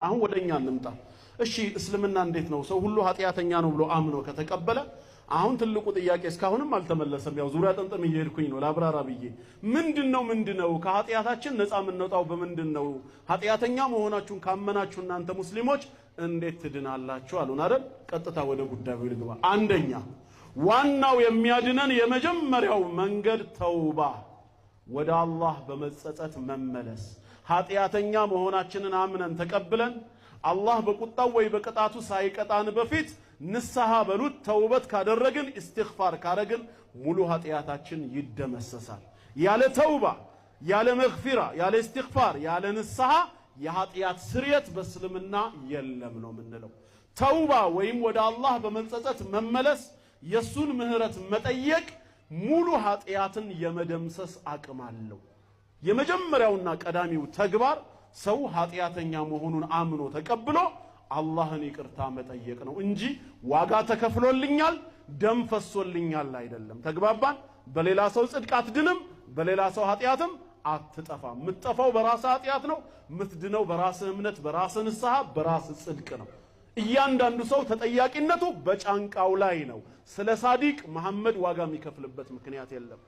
አሁን ወደኛ እንምጣ። እሺ እስልምና እንዴት ነው? ሰው ሁሉ ኃጢያተኛ ነው ብሎ አምኖ ከተቀበለ አሁን ትልቁ ጥያቄ እስካሁንም አልተመለሰም። ያው ዙሪያ ጥምጥም እየሄድኩኝ ነው ላብራራ ብዬ። ምንድነው ከኃጢያታችን ነፃ የምንወጣው በምንድነው? ኃጢያተኛ መሆናችሁን ካመናችሁ እናንተ ሙስሊሞች እንዴት ትድናላችሁ አሉን አይደል? ቀጥታ ወደ ጉዳዩ ልግባ። አንደኛ ዋናው የሚያድነን የመጀመሪያው መንገድ ተውባ፣ ወደ አላህ በመጸጸት መመለስ። ኃጢያተኛ መሆናችንን አምነን ተቀብለን አላህ በቁጣው ወይ በቅጣቱ ሳይቀጣን በፊት ንስሐ በሉት ተውበት ካደረግን ኢስቲግፋር ካረግን ሙሉ ኃጢያታችን ይደመሰሳል። ያለ ተውባ ያለ መግፊራ ያለ ኢስቲግፋር ያለ ንስሐ የኃጢያት ስርየት በእስልምና የለም ነው የምንለው። ተውባ ወይም ወደ አላህ በመጸጸት መመለስ የሱን ምህረት መጠየቅ ሙሉ ኃጢያትን የመደምሰስ አቅም አለው። የመጀመሪያውና ቀዳሚው ተግባር ሰው ኃጢያተኛ መሆኑን አምኖ ተቀብሎ አላህን ይቅርታ መጠየቅ ነው እንጂ ዋጋ ተከፍሎልኛል ደም ፈሶልኛል አይደለም። ተግባባን? በሌላ ሰው ጽድቅ አትድንም፣ በሌላ ሰው ኃጢያትም አትጠፋም። ምትጠፋው በራስ ኃጢያት ነው፣ ምትድነው በራስ እምነት፣ በራስ ንስሐ፣ በራስ ጽድቅ ነው። እያንዳንዱ ሰው ተጠያቂነቱ በጫንቃው ላይ ነው። ስለ ሳዲቅ መሐመድ ዋጋ የሚከፍልበት ምክንያት የለም።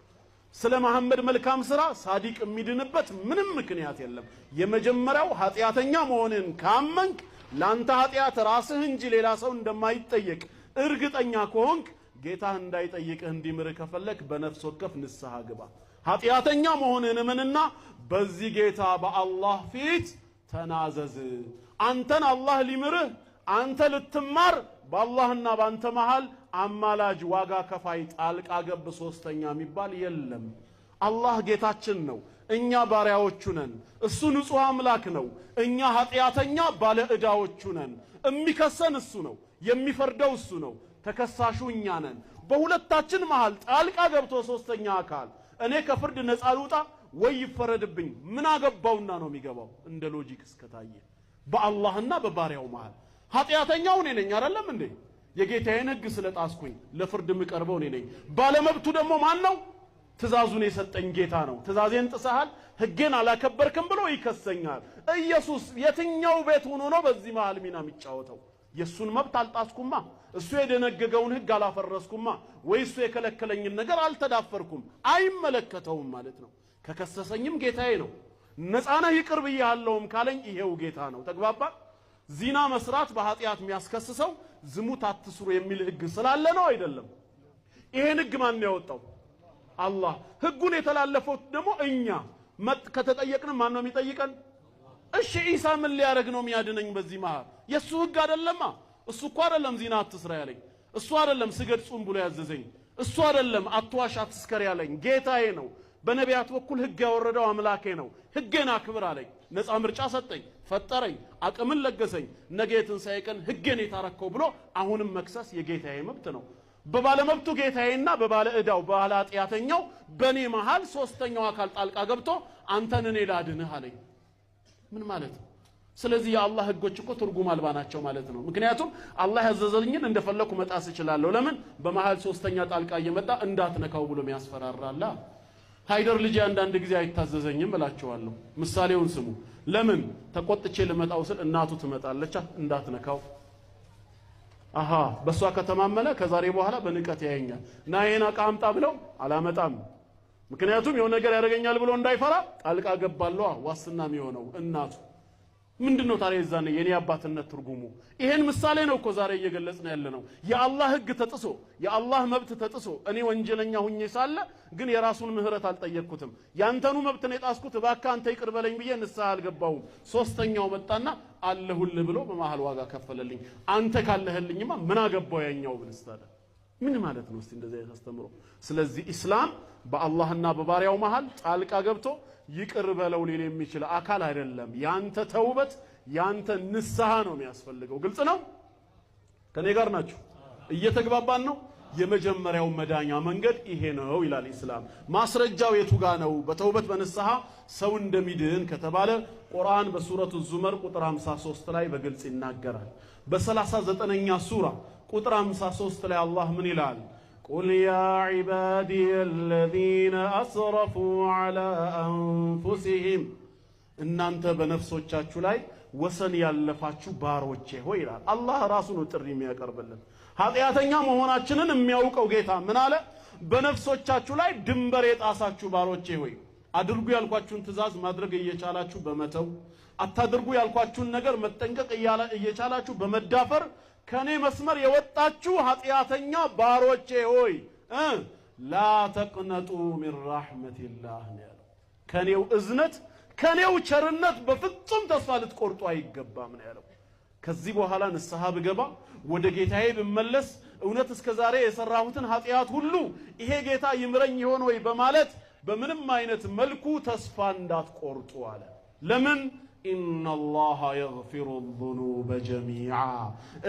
ስለ መሐመድ መልካም ሥራ ሳዲቅ የሚድንበት ምንም ምክንያት የለም። የመጀመሪያው ኃጢያተኛ መሆንን ካመንክ ላንተ ኃጢያት ራስህ እንጂ ሌላ ሰው እንደማይጠየቅ እርግጠኛ ከሆንክ ጌታህ እንዳይጠይቅህ እንዲምርህ ከፈለክ በነፍስ ወከፍ ንስሐ ግባ። ኃጢያተኛ መሆንን እመንና በዚህ ጌታ በአላህ ፊት ተናዘዝ። አንተን አላህ ሊምርህ አንተ ልትማር በአላህና በአንተ መሃል አማላጅ ዋጋ ከፋይ ጣልቃ ገብ ሶስተኛ የሚባል የለም። አላህ ጌታችን ነው፣ እኛ ባሪያዎቹ ነን። እሱ ንጹህ አምላክ ነው፣ እኛ ኃጢያተኛ ባለ ዕዳዎቹ ነን። የሚከሰን እሱ ነው፣ የሚፈርደው እሱ ነው፣ ተከሳሹ እኛ ነን። በሁለታችን መሃል ጣልቃ ገብቶ ሶስተኛ አካል እኔ ከፍርድ ነፃ ልውጣ ወይ ይፈረድብኝ ምን አገባውና ነው የሚገባው? እንደ ሎጂክ እስከታየ በአላህና በባሪያው መሃል ኃጢያተኛው እኔ ነኝ አይደለም እንዴ? የጌታዬን ሕግ ስለጣስኩኝ ለፍርድ የምቀርበው እኔ ነኝ። ባለመብቱ ደግሞ ማን ነው? ትእዛዙን የሰጠኝ ጌታ ነው። ትእዛዜን ጥሰሃል፣ ሕጌን አላከበርክም ብሎ ይከሰኛል። ኢየሱስ የትኛው ቤት ሆኖ ነው በዚህ መሃል ሚና የሚጫወተው? የሱን መብት አልጣስኩማ፣ እሱ የደነገገውን ሕግ አላፈረስኩማ፣ ወይ እሱ የከለከለኝን ነገር አልተዳፈርኩም። አይመለከተውም ማለት ነው። ከከሰሰኝም ጌታዬ ነው። ነፃነህ ይቅር ብያለሁም ካለኝ ይሄው ጌታ ነው። ተግባባ? ዚና መስራት በኃጢያት የሚያስከስሰው ዝሙት አትስሩ የሚል ሕግ ስላለ ነው አይደለም? ይሄን ሕግ ማን ያወጣው? አላህ። ሕጉን የተላለፈው ደግሞ እኛ ከተጠየቅን ማን ነው የሚጠይቀን? እሺ ኢሳ ምን ሊያረግ ነው የሚያድነኝ በዚህ መሃል? የሱ ሕግ አይደለማ። እሱ እኮ አይደለም ዚና አትስራ ያለኝ፣ እሱ አይደለም ስገድ ጹም ብሎ ያዘዘኝ፣ እሱ አይደለም አትዋሽ አትስከር ያለኝ፣ ጌታዬ ነው። በነቢያት በኩል ሕግ ያወረደው አምላኬ ነው። ሕጌን አክብር አለኝ። ነፃ ምርጫ ሰጠኝ፣ ፈጠረኝ፣ አቅምን ለገሰኝ። ነገ የትንሣኤ ቀን ሕጌን የታረከው ብሎ አሁንም መክሰስ የጌታዬ መብት ነው። በባለ መብቱ ጌታዬና በባለ ዕዳው ባለ ኃጢያተኛው በኔ መሃል ሶስተኛው አካል ጣልቃ ገብቶ አንተን እኔ ላድንህ አለኝ። ምን ማለት ነው? ስለዚህ የአላህ ሕጎች እኮ ትርጉም አልባ ናቸው ማለት ነው። ምክንያቱም አላህ ያዘዘልኝን እንደፈለኩ መጣስ እችላለሁ። ለምን? በመሃል ሶስተኛ ጣልቃ እየመጣ እንዳትነካው ብሎ የሚያስፈራራላ። ሃይደር ልጅ አንዳንድ ጊዜ አይታዘዘኝም እላቸዋለሁ። ምሳሌውን ስሙ። ለምን? ተቆጥቼ ልመጣው ስል እናቱ ትመጣለች፣ እንዳትነካው። አሃ በሷ ከተማመነ ከዛሬ በኋላ በንቀት ያየኛል። ና ይሄን ዕቃ አምጣ ብለው አላመጣም። ምክንያቱም የሆነ ነገር ያደርገኛል ብሎ እንዳይፈራ ጣልቃ ገባለዋ። ዋስና የሚሆነው እናቱ። ምንድነው ታዲያ የዛኔ የኔ አባትነት ትርጉሙ? ይሄን ምሳሌ ነው እኮ ዛሬ እየገለጽን ያለነው። የአላህ ሕግ ተጥሶ የአላህ መብት ተጥሶ እኔ ወንጀለኛ ሁኜ ሳለ ግን የራሱን ምህረት አልጠየቅኩትም። ያንተኑ መብት ነው የጣስኩት፣ እባክህ አንተ ይቅር በለኝ ብዬ ንስሐ አልገባሁም። ሶስተኛው መጣና አለሁልህ ብሎ በመሃል ዋጋ ከፈለልኝ። አንተ ካለህልኝማ ምን አገባው ያኛው ብንስታለ ምን ማለት ነው? እስቲ እንደዚህ ያስተምሮ። ስለዚህ ኢስላም በአላህና በባሪያው መሃል ጣልቃ ገብቶ ይቅር በለው ሊል የሚችል አካል አይደለም። ያንተ ተውበት ያንተ ንስሐ ነው የሚያስፈልገው። ግልጽ ነው? ከኔ ጋር ናችሁ? እየተግባባን ነው? የመጀመሪያው መዳኛ መንገድ ይሄ ነው ይላል ኢስላም። ማስረጃው የቱ ጋ ነው? በተውበት በንስሐ ሰው እንደሚድን ከተባለ ቁርአን በሱረቱ ዙመር ቁጥር 53 ላይ በግልጽ ይናገራል። በ39ኛ ሱራ ቁጥር 53 ላይ አላህ ምን ይላል? ቁል ያ ዒባዲየ አለዚነ አስረፉ ዐላ አንፉሲሂም እናንተ በነፍሶቻችሁ ላይ ወሰን ያለፋችሁ ባሮቼ ሆይ ይላል። አላህ ራሱ ነው ጥሪ የሚያቀርብልን። ኃጢአተኛ መሆናችንን የሚያውቀው ጌታ ምን አለ? በነፍሶቻችሁ ላይ ድንበር የጣሳችሁ ባሮቼ ሆይ አድርጉ ያልኳችሁን ትእዛዝ ማድረግ እየቻላችሁ በመተው አታድርጉ ያልኳችሁን ነገር መጠንቀቅ እየቻላችሁ በመዳፈር ከኔ መስመር የወጣችሁ ኃጢአተኛ ባሮቼ ሆይ ላ ተቅነጡ ሚን ረሕመቲላህ ነው ያለው። ከኔው እዝነት ከኔው ቸርነት በፍጹም ተስፋ ልትቆርጡ አይገባም ነው ያለው። ከዚህ በኋላ ንስሐ ብገባ ወደ ጌታዬ ብመለስ እውነት እስከ ዛሬ የሰራሁትን ኃጢአት ሁሉ ይሄ ጌታ ይምረኝ ይሆን ወይ በማለት በምንም አይነት መልኩ ተስፋ እንዳትቆርጡ አለ። ለምን? ኢነላሃ የግፊሩ ዙኑበ ጀሚዓ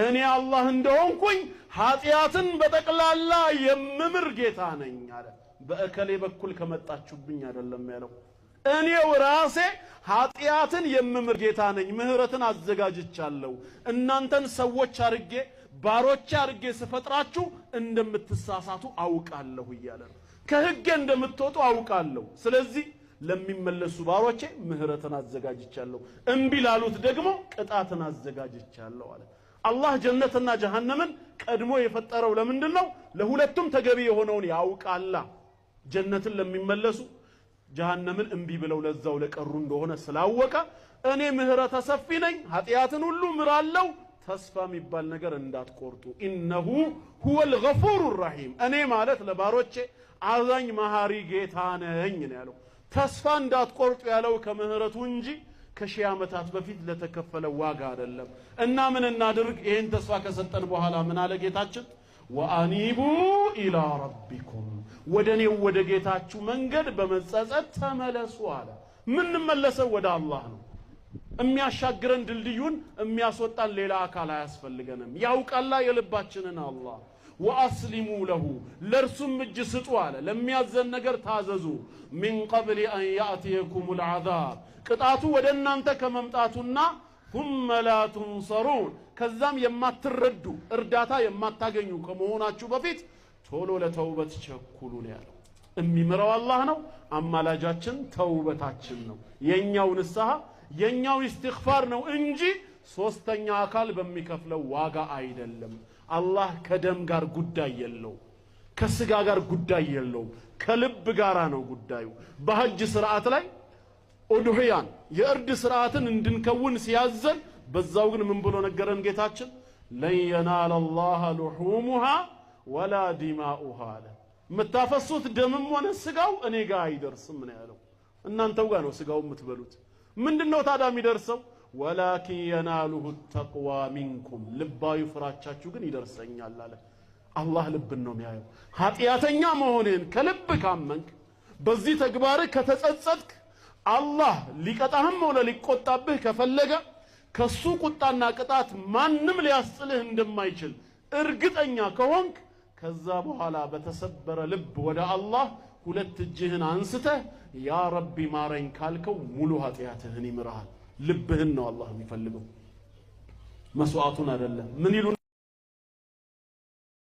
እኔ አላህ እንደሆንኩኝ ኃጢአትን በጠቅላላ የምምር ጌታ ነኝ አለ። በእከሌ በኩል ከመጣችሁብኝ አይደለም ያለው። እኔው ራሴ ኃጢአትን የምምር ጌታ ነኝ፣ ምህረትን አዘጋጅቻለሁ። እናንተን ሰዎች አርጌ ባሮቼ አርጌ ስፈጥራችሁ እንደምትሳሳቱ አውቃለሁ እያለ ነው። ከህጌ እንደምትወጡ አውቃለሁ። ስለዚህ ለሚመለሱ ባሮቼ ምህረትን አዘጋጅቻለሁ፣ እምቢ ላሉት ደግሞ ቅጣትን አዘጋጅቻለሁ አለ። አላህ ጀነትና ጀሃነምን ቀድሞ የፈጠረው ለምንድን ነው? ለሁለቱም ተገቢ የሆነውን ያውቃላ። ጀነትን ለሚመለሱ ጀሃነምን እምቢ ብለው ለዛው ለቀሩ እንደሆነ ስላወቀ እኔ ምህረተ ሰፊ ነኝ፣ ኃጢአትን ሁሉ ምራለው፣ ተስፋ የሚባል ነገር እንዳትቆርጡ። ኢነሁ ሁወል ገፉሩ ረሂም እኔ ማለት ለባሮቼ አዛኝ መሐሪ ጌታ ነኝ ነው ያለው። ተስፋ እንዳትቆርጡ ያለው ከምህረቱ እንጂ ከሺህ ዓመታት በፊት ለተከፈለ ዋጋ አይደለም። እና ምን እናድርግ? ይሄን ተስፋ ከሰጠን በኋላ ምን አለ ጌታችን? ወአኒቡ ኢላ ረቢኩም ወደኔው ወደ ጌታችሁ መንገድ በመጸጸት ተመለሱ አለ። ምን መለሰው? ወደ አላህ ነው። የሚያሻግረን ድልድዩን የሚያስወጣን ሌላ አካል አያስፈልገንም። ያውቃላ የልባችንን አላህ። ወአስሊሙ ለሁ ለርሱም እጅ ስጡ አለ። ለሚያዘን ነገር ታዘዙ። ሚን ቀብል አን ያእቲየኩሙል ዐዛብ ቅጣቱ ወደ እናንተ ከመምጣቱና ثم لا تنصرون ከዛም የማትረዱ እርዳታ የማታገኙ ከመሆናችሁ በፊት ቶሎ ለተውበት ቸኩሉ ነው ያለው። የሚምረው አላህ ነው። አማላጃችን ተውበታችን ነው። የኛው ንስሐ የኛው ኢስቲግፋር ነው እንጂ ሶስተኛ አካል በሚከፍለው ዋጋ አይደለም። አላህ ከደም ጋር ጉዳይ የለው፣ ከስጋ ጋር ጉዳይ የለው፣ ከልብ ጋራ ነው ጉዳዩ። በሐጅ ስርዓት ላይ ኡድህያን የእርድ ስርዓትን እንድንከውን ሲያዘን በዛው ግን ምን ብሎ ነገረን ጌታችን? ለን የናለ አላህ ሉሑሙሃ ወላ ዲማኡሃ አለ። የምታፈሱት ደምም ሆነ ስጋው እኔ ጋር አይደርስም ነው ያለው። እናንተው ጋር ነው ስጋው የምትበሉት። ምንድነው ታዲያ የሚደርሰው? ወላኪን የናሉሁ ተቅዋ ሚንኩም ልባዊ ፍራቻችሁ ግን ይደርሰኛል አለ። አላህ ልብን ነው የሚያየው። ኃጢአተኛ መሆንህን ከልብ ካመንክ በዚህ ተግባር ከተጸጸትክ አላህ ሊቀጣህም ሆነ ሊቆጣብህ ከፈለገ ከሱ ቁጣና ቅጣት ማንም ሊያስጥልህ እንደማይችል እርግጠኛ ከሆንክ ከዛ በኋላ በተሰበረ ልብ ወደ አላህ ሁለት እጅህን አንስተህ ያ ረቢ ማረኝ ካልከው ሙሉ ኃጢአትህን ይምርሃል። ልብህን ነው አላህ የሚፈልገው፣ መስዋዕቱን አይደለም። ምን ይሉ